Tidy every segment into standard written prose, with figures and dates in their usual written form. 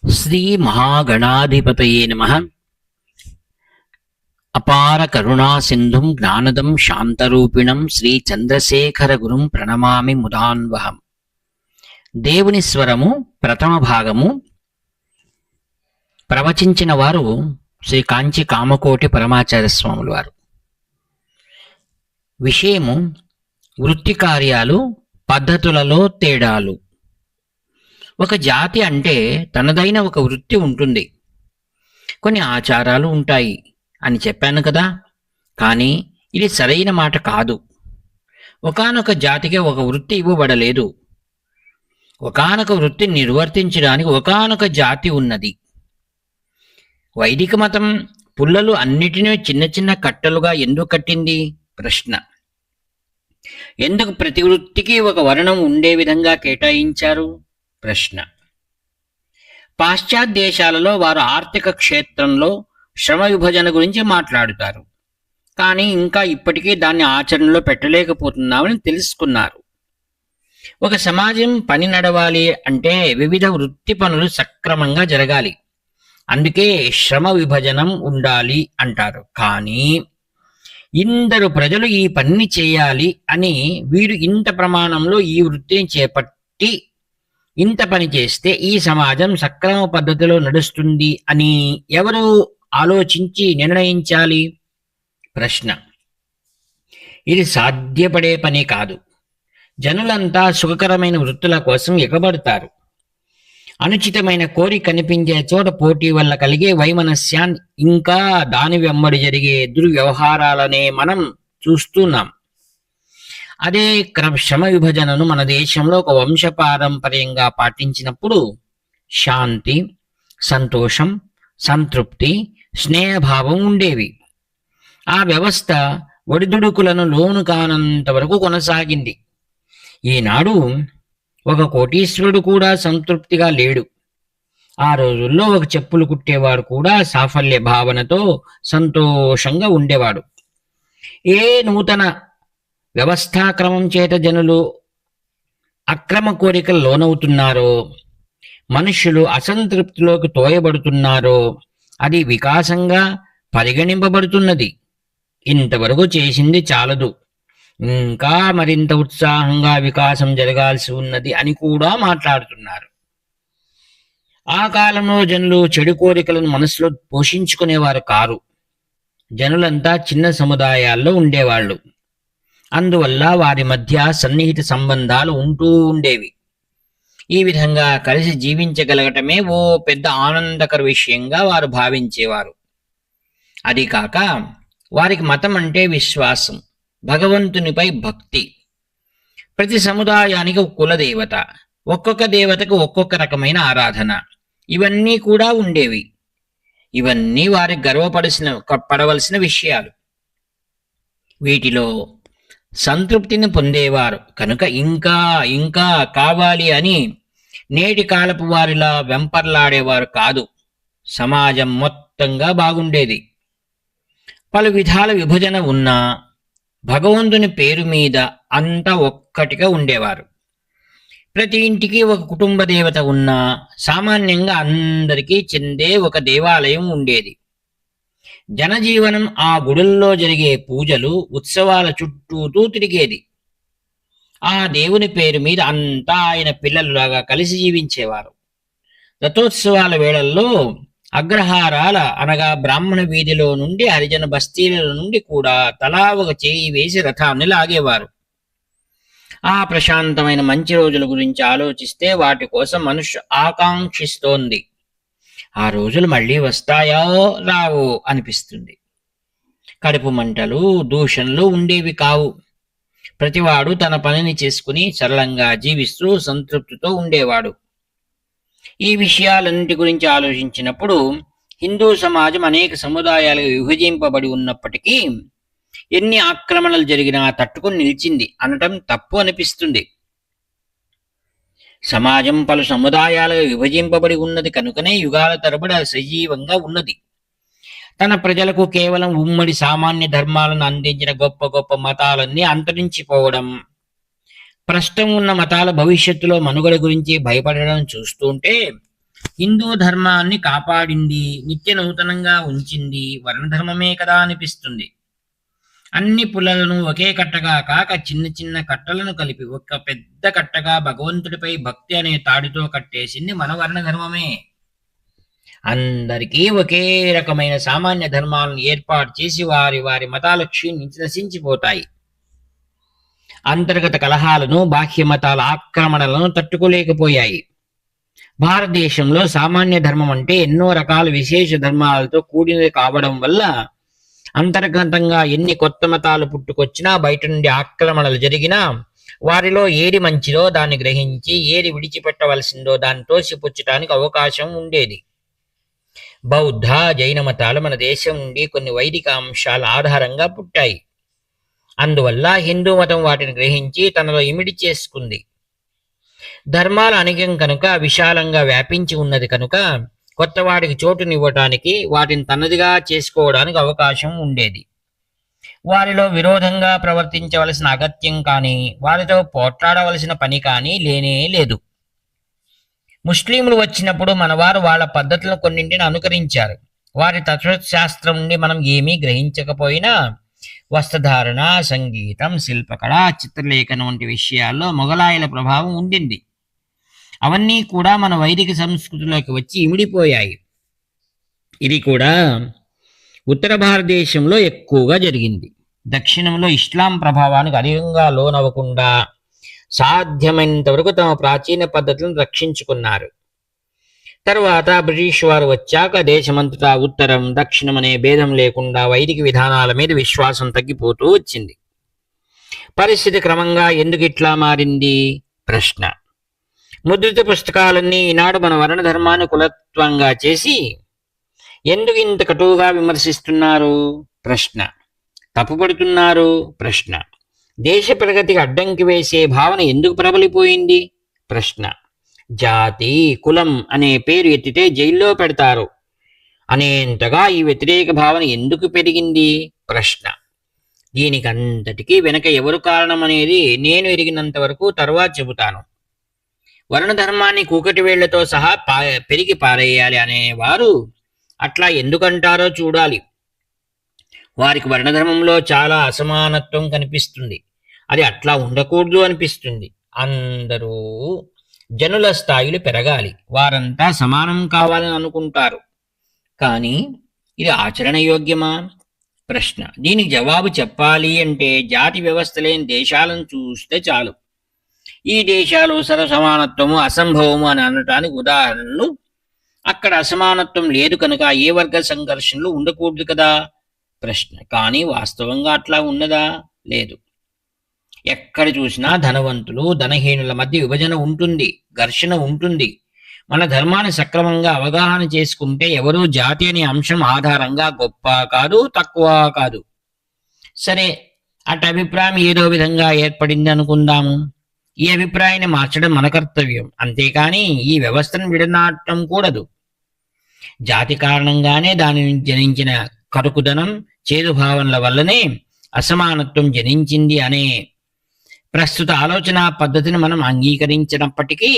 శ్రీ మహాగణాధిపతయే నమః. అపార కరుణా సింధుం జ్ఞానదం శాంతరూపిణం శ్రీ చంద్రశేఖర గురుం ప్రణమామి ముదాన్వహం. దేవుని స్వరము ప్రథమ భాగము ప్రవచించిన వారు శ్రీ కాంచి కామకోటి పరమాచార్య స్వాములు వారు. విషయము వృత్తి కార్యాలు, పద్ధతులలో తేడాలు. ఒక జాతి అంటే తనదైన ఒక వృత్తి ఉంటుంది, కొన్ని ఆచారాలు ఉంటాయి అని చెప్పాను కదా. కానీ ఇది సరైన మాట కాదు. ఒకానొక జాతికి ఒక వృత్తి ఇవ్వబడలేదు. ఒకానొక వృత్తిని నిర్వర్తించడానికి ఒకానొక జాతి ఉన్నది. వైదిక మతం పుల్లలు అన్నిటినీ చిన్న చిన్న కట్టలుగా ఎందుకు కట్టింది? ప్రశ్న. ఎందుకు ప్రతి వృత్తికి ఒక వర్ణం ఉండే విధంగా కేటాయించారు? ప్రశ్న. పాశ్చాత్య దేశాలలో వారు ఆర్థిక క్షేత్రంలో శ్రమ విభజన గురించి మాట్లాడుతారు, కానీ ఇంకా ఇప్పటికీ దాన్ని ఆచరణలో పెట్టలేకపోతున్నామని తెలుసుకున్నారు. ఒక సమాజం పని నడవాలి అంటే వివిధ వృత్తి పనులు సక్రమంగా జరగాలి, అందుకే శ్రమ విభజనం ఉండాలి అంటారు. కానీ ఇందరు ప్రజలు ఈ పనిని చేయాలి అని వీరు ఇంత ప్రమాణంలో ఈ వృత్తిని చేపట్టి ఇంత పని చేస్తే ఈ సమాజం సక్రమ పద్ధతిలో నడుస్తుంది అని ఎవరు ఆలోచించి నిర్ణయించాలి? ప్రశ్న. ఇది సాధ్యపడే పని కాదు. జనులంతా సుఖకరమైన వృత్తుల కోసం ఎగబడతారు. అనుచితమైన కోరిక కనిపించే చోట పోటీ వల్ల కలిగే వైమనస్యాన్ని, ఇంకా దాని వెంబడి జరిగే దుర్వ్యవహారాలనే మనం చూస్తున్నాం. అదే శ్రమ విభజనను మన దేశంలో ఒక వంశపారంపర్యంగా పాటించినప్పుడు శాంతి, సంతోషం, సంతృప్తి, స్నేహభావం ఉండేవి. ఆ వ్యవస్థ ఒడిదుడుకులను లోను కానంత వరకు కొనసాగింది. ఈనాడు ఒక కోటీశ్వరుడు కూడా సంతృప్తిగా లేడు. ఆ రోజుల్లో ఒక చెప్పులు కుట్టేవాడు కూడా సాఫల్య భావనతో సంతోషంగా ఉండేవాడు. ఏ నూతన వ్యవస్థాక్రమం చేత జనులు అక్రమ కోరికలు లోనవుతున్నారో, మనుష్యులు అసంతృప్తిలోకి తోయబడుతున్నారో అది వికాసంగా పరిగణింపబడుతున్నది. ఇంతవరకు చేసింది చాలదు, ఇంకా మరింత ఉత్సాహంగా వికాసం జరగాల్సి ఉన్నది అని కూడా మాట్లాడుతున్నారు. ఆ కాలంలో జనులు చెడు కోరికలను మనసులో పోషించుకునేవారు కారు. జనులంతా చిన్న సముదాయాల్లో ఉండేవాళ్ళు. అందువల్ల వారి మధ్య సన్నిహిత సంబంధాలు ఉంటూ ఉండేవి. ఈ విధంగా కలిసి జీవించగలగటమే ఓ పెద్ద ఆనందకర విషయంగా వారు భావించేవారు. అది కాక వారికి మతం అంటే విశ్వాసం, భగవంతునిపై భక్తి. ప్రతి సముదాయానికి ఒక కులదేవత, ఒక్కొక్క దేవతకు ఒక్కొక్క రకమైన ఆరాధన, ఇవన్నీ కూడా ఉండేవి. ఇవన్నీ వారికి పడవలసిన విషయాలు. వీటిలో సంతృప్తిని పొందేవారు కనుక ఇంకా ఇంకా కావాలి అని నేటి కాలపు వారిలా వెంపర్లాడేవారు కాదు. సమాజం మొత్తంగా బాగుండేది. పలు విధాల విభజన ఉన్నా భగవంతుని పేరు మీద అంతా ఒక్కటిగా ఉండేవారు. ప్రతి ఇంటికి ఒక కుటుంబ దేవత ఉన్నా సామాన్యంగా అందరికీ చెందే ఒక దేవాలయం ఉండేది. జనజీవనం ఆ గుడుల్లో జరిగే పూజలు, ఉత్సవాల చుట్టూతూ తిరిగేది. ఆ దేవుని పేరు మీద అంతా ఆయన పిల్లలులాగా కలిసి జీవించేవారు. రథోత్సవాల వేళల్లో అగ్రహారాల అనగా బ్రాహ్మణ వీధిలో నుండి హరిజన బస్తీల నుండి కూడా తలా ఒక చేయి వేసి రథాన్ని లాగేవారు. ఆ ప్రశాంతమైన మంచి రోజుల గురించి ఆలోచిస్తే వాటి కోసం మనుష్య ఆకాంక్షిస్తోంది. ఆ రోజులు మళ్ళీ వస్తాయో రావో అనిపిస్తుంది. కడుపు మంటలు, దూషణలు ఉండేవి కావు. ప్రతివాడు తన పనిని చేసుకుని సరళంగా జీవిస్తూ సంతృప్తితో ఉండేవాడు. ఈ విషయాలన్నిటి గురించి ఆలోచించినప్పుడు హిందూ సమాజం అనేక సముదాయాలుగా విభజింపబడి ఉన్నప్పటికీ ఎన్ని ఆక్రమణలు జరిగినా తట్టుకుని నిలిచింది అనటం తప్పు అనిపిస్తుంది. సమాజం పలు సముదాయాలుగా విభజింపబడి ఉన్నది కనుకనే యుగాల తరబడి సజీవంగా ఉన్నది. తన ప్రజలకు కేవలం ఉమ్మడి సామాన్య ధర్మాలను అందించిన గొప్ప గొప్ప మతాలన్నీ అంతరించిపోవడం, ప్రస్తుతం ఉన్న మతాల భవిష్యత్తులో మనుగడ గురించి భయపడడం చూస్తుంటే హిందూ ధర్మాన్ని కాపాడింది, నిత్య నూతనంగా ఉంచింది వర్ణధర్మమే కదా అనిపిస్తుంది. అన్ని పుల్లలను ఒకే కట్టగా కాక చిన్న చిన్న కట్టలను కలిపి ఒక పెద్ద కట్టగా భగవంతుడిపై భక్తి అనే తాడితో కట్టేసింది మన వర్ణధర్మమే. అందరికీ ఒకే రకమైన సామాన్య ధర్మాలను ఏర్పాటు చేసి వారి వారి మతాలు క్షీణించి నశించిపోతాయి. అంతర్గత కలహాలను, బాహ్య మతాల ఆక్రమణలను తట్టుకోలేకపోయాయి. భారతదేశంలో సామాన్య ధర్మం అంటే ఎన్నో రకాల విశేష ధర్మాలతో కూడినది కావడం వల్ల అంతర్గతంగా ఎన్ని కొత్త మతాలు పుట్టుకొచ్చినా, బయట నుండి ఆక్రమణలు జరిగినా వారిలో ఏది మంచిదో దాన్ని గ్రహించి ఏది విడిచిపెట్టవలసిందో దాన్ని తోసిపుచ్చటానికి అవకాశం ఉండేది. బౌద్ధ, జైన మతాలు మన దేశం నుండి కొన్ని వైదిక అంశాల ఆధారంగా పుట్టాయి. అందువల్ల హిందూ మతం వాటిని గ్రహించి తనలో ఇమిడి చేసుకుంది. ధర్మాల అనేకం కనుక విశాలంగా వ్యాపించి ఉన్నది కనుక కొత్త వాడికి చోటునివ్వటానికి, వాటిని తనదిగా చేసుకోవడానికి అవకాశం ఉండేది. వారిలో విరోధంగా ప్రవర్తించవలసిన అగత్యం కానీ, వారితో పోట్లాడవలసిన పని కానీ లేనే లేదు. ముస్లింలు వచ్చినప్పుడు మనవారు వాళ్ళ పద్ధతులను కొన్నింటిని అనుకరించారు. వారి తత్వశాస్త్రం నుండి మనం ఏమీ గ్రహించకపోయినా వస్త్రధారణ, సంగీతం, శిల్పకళ, చిత్రలేఖనం వంటి విషయాల్లో మొఘలాయుల ప్రభావం ఉండింది. అవన్నీ కూడా మన వైదిక సంస్కృతిలోకి వచ్చి ఇమిడిపోయాయి. ఇది కూడా ఉత్తర భారతదేశంలో ఎక్కువగా జరిగింది. దక్షిణంలో ఇస్లాం ప్రభావానికి అధికంగా లోనవ్వకుండా సాధ్యమైనంత వరకు తమ ప్రాచీన పద్ధతులను రక్షించుకున్నారు. తరువాత బ్రిటిష్ వారు వచ్చాక దేశమంతటా ఉత్తరం, దక్షిణం అనే భేదం లేకుండా వైదిక విధానాల మీద విశ్వాసం తగ్గిపోతూ వచ్చింది. పరిస్థితి క్రమంగా ఎందుకు ఇట్లా మారింది? ప్రశ్న. ముద్రిత పుస్తకాలన్నీ ఈనాడు మన వర్ణ ధర్మాన్ని కులత్వంగా చేసి ఎందుకు ఇంత కటువుగా విమర్శిస్తున్నారు? ప్రశ్న. తప్పుపడుతున్నారు? ప్రశ్న. దేశ ప్రగతికి అడ్డంకి వేసే భావన ఎందుకు ప్రబలిపోయింది? ప్రశ్న. జాతి, కులం అనే పేరు ఎత్తితే జైల్లో పెడతారు అనేంతగా ఈ వ్యతిరేక భావన ఎందుకు పెరిగింది? ప్రశ్న. దీనికంతటికీ వెనక ఎవరు కారణం అనేది నేను ఎరిగినంత వరకు తర్వాత చెబుతాను. వర్ణధర్మాన్ని కూకటి వేళ్లతో సహా పెరిగి పారేయాలి అనేవారు అట్లా ఎందుకంటారో చూడాలి. వారికి వర్ణధర్మంలో చాలా అసమానత్వం కనిపిస్తుంది. అది అట్లా ఉండకూడదు అనిపిస్తుంది. అందరూ జనుల స్థాయిలు పెరగాలి, వారంతా సమానం కావాలని అనుకుంటారు. కానీ ఇది ఆచరణయోగ్యమా? ప్రశ్న. దీనికి జవాబు చెప్పాలి అంటే జాతి వ్యవస్థ లేని దేశాలను చూస్తే చాలు. ఈ దేశాలు సమానత్వము అసంభవము అని అనటానికి ఉదాహరణలు. అక్కడ అసమానత్వం లేదు కనుక ఏ వర్గ సంఘర్షణలు ఉండకూడదు కదా? ప్రశ్న. కానీ వాస్తవంగా అట్లా ఉన్నదా? లేదు. ఎక్కడ చూసినా ధనవంతులు, ధనహీనుల మధ్య విభజన ఉంటుంది, ఘర్షణ ఉంటుంది. మన ధర్మాన్ని సక్రమంగా అవగాహన చేసుకుంటే ఎవరూ జాతి అనే అంశం ఆధారంగా గొప్ప కాదు, తక్కువ కాదు. సరే, అటు అభిప్రాయం ఏదో విధంగా ఏర్పడింది అనుకుందాము. ఈ అభిప్రాయాన్ని మార్చడం మన కర్తవ్యం, అంతేకాని ఈ వ్యవస్థను విడనాటం కూడదు. జాతి కారణంగానే దాని నుంచి జనించిన కరుకుదనం, చేదు భావనల వల్లనే అసమానత్వం జనించింది అనే ప్రస్తుత ఆలోచన పద్ధతిని మనం అంగీకరించినప్పటికీ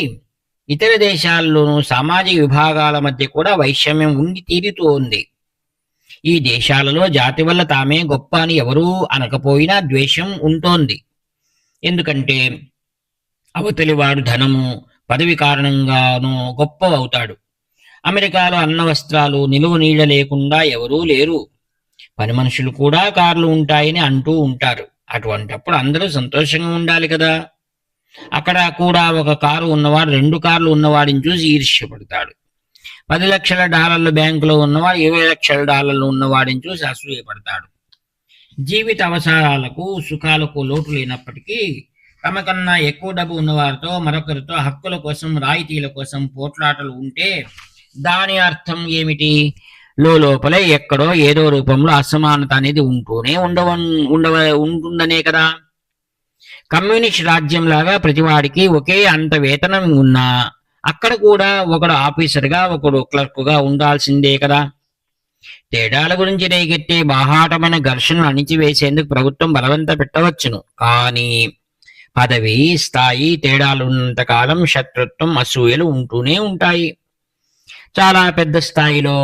ఇతర దేశాల్లోనూ సామాజిక విభాగాల మధ్య కూడా వైషమ్యం ఉండి తీరుతూ ఉంది. ఈ దేశాలలో జాతి వల్ల తామే గొప్ప అని ఎవరూ అనకపోయినా ద్వేషం ఉంటోంది. ఎందుకంటే అవతలివాడు ధనము, పదవి కారణంగానూ గొప్ప అవుతాడు. అమెరికాలో అన్న వస్త్రాలు, నిలువ నీడ లేకుండా ఎవరూ లేరు. పని మనుషులు కూడా కార్లు ఉంటాయని అంటూ ఉంటారు. అటువంటప్పుడు అందరూ సంతోషంగా ఉండాలి కదా. అక్కడ కూడా ఒక కారు ఉన్నవాడు 2 కార్లు ఉన్నవాడిని చూసి ఈర్ష్యపడతాడు. $10 లక్షల బ్యాంకులో ఉన్నవాడు $20 లక్షల ఉన్నవాడిని చూసి అసూయపడతాడు. జీవిత అవసరాలకు, సుఖాలకు లోటు లేనప్పటికీ తమకన్నా ఎక్కువ డబ్బు ఉన్నవారితో, మరొకరితో హక్కుల కోసం, రాయితీల కోసం పోట్లాటలు ఉంటే దాని అర్థం ఏమిటి? లోపలే ఎక్కడో ఏదో రూపంలో అసమానత అనేది ఉంటూనే ఉంటుందనే కదా. కమ్యూనిస్ట్ రాజ్యం లాగా ప్రతివాడికి ఒకే అంత వేతనం ఉన్నా అక్కడ కూడా ఒకడు ఆఫీసర్గా, ఒకడు క్లర్క్గా ఉండాల్సిందే కదా. తేడాల గురించి రేగెత్తే బాహాటమైన ఘర్షణను అణిచివేసేందుకు ప్రభుత్వం బలవంత పెట్టవచ్చును. కానీ పదవి, స్థాయి తేడాలున్నంత కాలం శత్రుత్వం, అసూయలు ఉంటూనే ఉంటాయి. చాలా పెద్ద స్థాయిలో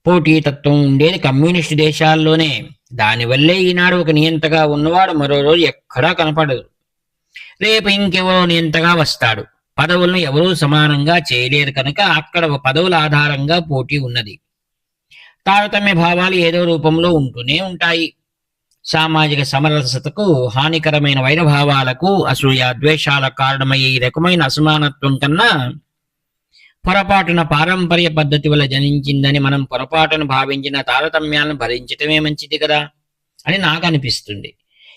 పోటీతత్వం ఉండేది కమ్యూనిస్టు దేశాల్లోనే. దానివల్లే ఈనాడు ఒక నియంతగా ఉన్నవాడు మరో రోజు ఎక్కడా కనపడదు. రేపు ఇంకెవరో నియంతగా వస్తాడు. పదవులను ఎవరూ సమానంగా చేయలేరు కనుక అక్కడ పదవుల ఆధారంగా పోటీ ఉన్నది. తారతమ్య భావాలు ఏదో రూపంలో ఉంటూనే ఉంటాయి. సామాజిక సమరసతకు హానికరమైన వైరభావాలకు, అసూయ ద్వేషాలకు కారణమయ్యే ఈ రకమైన అసమానత్వం కన్నా పొరపాటున పారంపర్య పద్ధతి వల్ల జనించిందని మనం పొరపాటును భావించిన తారతమ్యాలను భరించటమే మంచిది కదా అని నాకు అనిపిస్తుంది.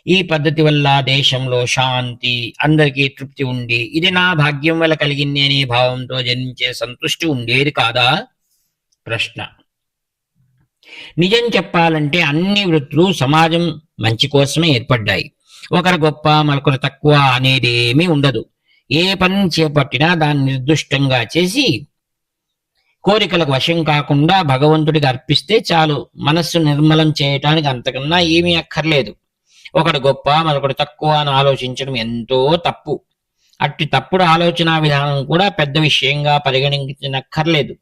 ఈ పద్ధతి వల్ల దేశంలో శాంతి, అందరికీ తృప్తి ఉండి ఇది నా భాగ్యం వల్ల కలిగింది అనే భావంతో జనించే సంతృష్టి ఉండేది కాదా? ప్రశ్న. నిజం చెప్పాలంటే అన్ని వృత్తులు సమాజం మంచి కోసమే ఏర్పడ్డాయి. ఒకరు గొప్ప మరొకరు తక్కువ అనేది ఏమీ ఉండదు. ఏ పని చేపట్టినా దాన్ని నిర్దుష్టంగా చేసి కోరికలకు వశం కాకుండా భగవంతుడికి అర్పిస్తే చాలు. మనస్సు నిర్మలం చేయటానికి అంతకన్నా ఏమీ అక్కర్లేదు. ఒకడు గొప్ప మరొకడు తక్కువ అని ఆలోచించడం ఎంతో తప్పు. అట్టి తప్పుడు ఆలోచన విధానం కూడా పెద్ద విషయంగా పరిగణించనక్కర్లేదు.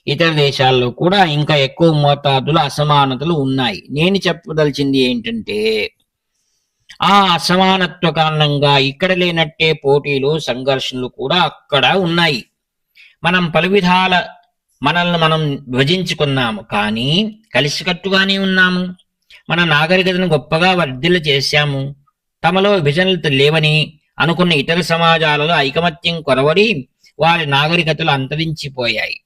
ఇతర దేశాల్లో కూడా ఇంకా ఎక్కువ మోతాదులో అసమానతలు ఉన్నాయి. నేను చెప్పదలిచింది ఏంటంటే ఆ అసమానత్వ కారణంగా ఇక్కడ లేనట్టే పోటీలు, సంఘర్షణలు కూడా అక్కడ ఉన్నాయి. మనం పలు విధాల మనల్ని మనం విభజించుకున్నాము, కానీ కలిసికట్టుగానే ఉన్నాము. మన నాగరికతను గొప్పగా వర్ధిల్ల చేశాము. తమలో విభజనలు లేవని అనుకున్న ఇతర సమాజాలలో ఐకమత్యం కొరవడి వారి నాగరికతలు అంతరించిపోయాయి.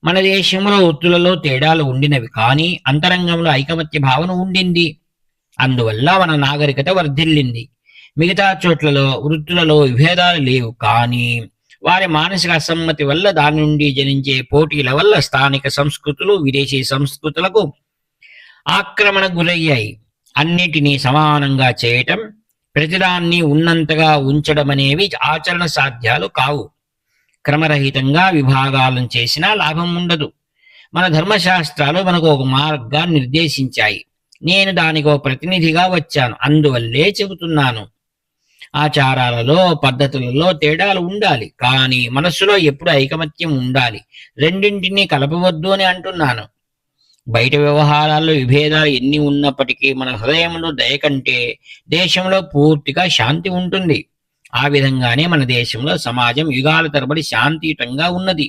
మన దేశంలో వృత్తులలో తేడాలు ఉండినవి, కానీ అంతరంగంలో ఐకమత్య భావన ఉండింది. అందువల్ల మన నాగరికత వర్ధిల్లింది. మిగతా చోట్లలో వృత్తులలో విభేదాలు లేవు, కానీ వారి మానసిక అసమ్మతి వల్ల దాని నుండి జనించే పోటీల వల్ల స్థానిక సంస్కృతులు విదేశీ సంస్కృతులకు ఆక్రమణ గురయ్యాయి. అన్నిటినీ సమానంగా చేయటం, ప్రతిదాన్ని ఉన్నంతగా ఉంచడం అనేవి ఆచరణ సాధ్యాలు కావు. క్రమరహితంగా విభాగాలను చేసినా లాభం ఉండదు. మన ధర్మశాస్త్రాలు మనకు ఒక మార్గాన్ని నిర్దేశించాయి. నేను దానికో ప్రతినిధిగా వచ్చాను, అందువల్లే చెబుతున్నాను. ఆచారాలలో, పద్ధతులలో తేడాలు ఉండాలి, కానీ మనస్సులో ఎప్పుడు ఐకమత్యం ఉండాలి. రెండింటినీ కలపవద్దు అని అంటున్నాను. బయట వ్యవహారాల్లో విభేదాలు ఎన్ని ఉన్నప్పటికీ మన హృదయంలో దయ కంటే దేశంలో పూర్తిగా శాంతి ఉంటుంది. ఆ విధంగానే మన దేశంలో సమాజం యుగాల తరబడి శాంతియుతంగా ఉన్నది.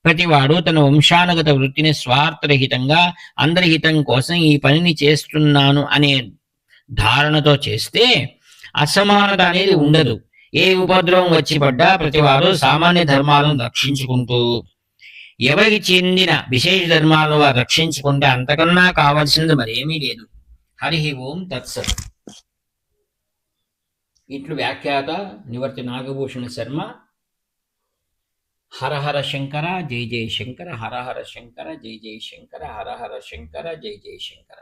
ప్రతివాడు తన వంశానుగత వృత్తిని స్వార్థరహితంగా అందరి హితం కోసం ఈ పనిని చేస్తున్నాను అనే ధారణతో చేస్తే అసమానత అనేది ఉండదు. ఏ ఉపద్రవం వచ్చి పడ్డా ప్రతివాడు సామాన్య ధర్మాలను రక్షించుకుంటూ ఎవరికి చెందిన విశేష ధర్మాలను వారు రక్షించుకుంటే అంతకన్నా కావాల్సినది మరేమీ లేదు. హరి ఓం తత్సత్. ఇట్లు వ్యాఖ్యాత నివర్తి నాగభూషణ శర్మ. హర హర శంకర జై జై శంకర, హర హర శంకర జై జై శంకర, హర హర శంకర జై జై శంకర.